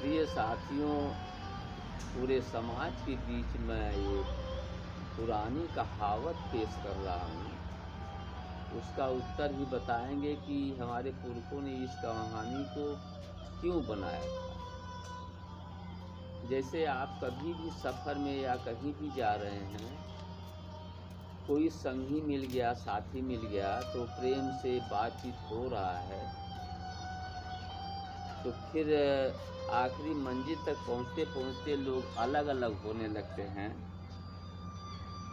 प्रिय साथियों, पूरे समाज के बीच में ये पुरानी कहावत पेश कर रहा हूँ। उसका उत्तर भी बताएंगे कि हमारे पुरखों ने इस कहानी को क्यों बनाया था। जैसे आप कभी भी सफ़र में या कहीं भी जा रहे हैं, कोई संगी मिल गया, साथी मिल गया, तो प्रेम से बातचीत हो रहा है, तो फिर आखिरी मंजिल तक पहुँचते पहुँचते लोग अलग अलग होने लगते हैं।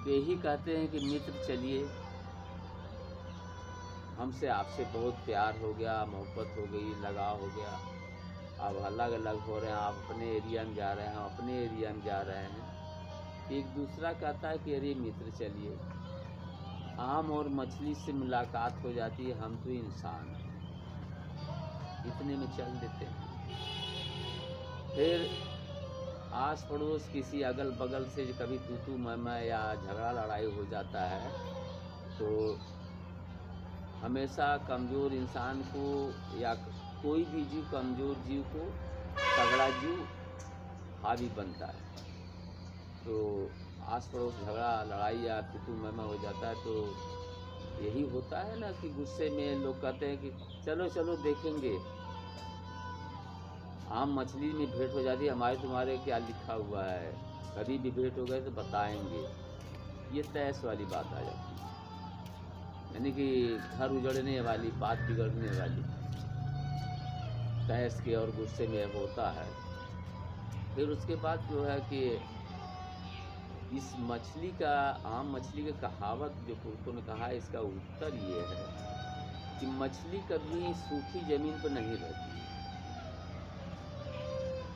तो यही कहते हैं कि मित्र चलिए, हमसे आपसे बहुत प्यार हो गया, मोहब्बत हो गई, लगाव हो गया, अब अलग अलग हो रहे हैं, आप अपने एरिया में जा रहे हैं, हम अपने एरिया में जा रहे हैं। एक दूसरा कहता है कि अरे मित्र चलिए, आम और मछली से मुलाकात हो जाती है, हम तो इंसान हैं, इतने में चल देते हैं। फिर आस पड़ोस किसी अगल बगल से कभी तू मैं या झगड़ा लड़ाई हो जाता है, तो हमेशा कमज़ोर इंसान को या कोई भी जीव कमज़ोर जीव को तगड़ा जीव हावी बनता है। तो आस पड़ोस झगड़ा लड़ाई या तू मैं हो जाता है, तो यही होता है ना कि गुस्से में लोग कहते हैं कि चलो चलो देखेंगे। आम मछली में भेंट हो जाती है, हमारे तुम्हारे क्या लिखा हुआ है, कभी भी भेंट हो गए तो बताएंगे। ये तैस वाली बात आ जाती है, यानी कि घर उजड़ने वाली, बात बिगड़ने वाली, तैस के और गुस्से में होता है। फिर उसके बाद जो है कि इस मछली का, आम मछली की कहावत जो पुरखों ने कहा है, इसका उत्तर ये है कि मछली कभी सूखी ज़मीन पर नहीं रहती।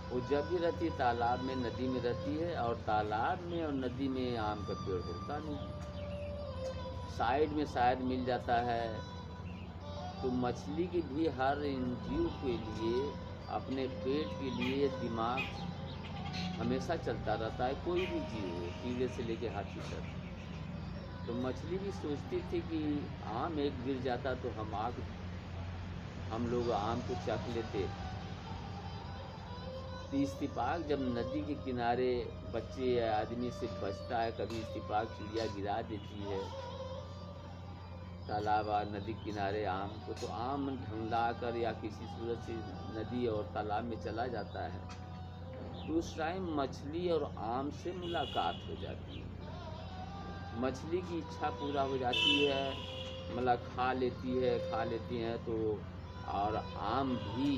वो जब भी रहती है तालाब में, नदी में रहती है, और तालाब में और नदी में आम का पेड़ होता नहीं, साइड में शायद मिल जाता है। तो मछली की भी हर जीव के लिए, अपने पेट के लिए दिमाग हमेशा चलता रहता है, कोई भी जीव हो, कीड़े से लेके हाथी तक। तो मछली भी सोचती थी कि आम एक गिर जाता तो हम लोग आम को चख लेते। तो इस्तिपाक जब नदी के किनारे बच्चे या आदमी से बचता है, कभी इस्तिपाक चिड़िया गिरा देती है तालाब और नदी किनारे आम को, तो आम ढंगा कर या किसी सूरत से नदी और तालाब में चला जाता है। तो उस टाइम मछली और आम से मुलाकात हो जाती है, मछली की इच्छा पूरा हो जाती है, मतलब खा लेती हैं तो, और आम भी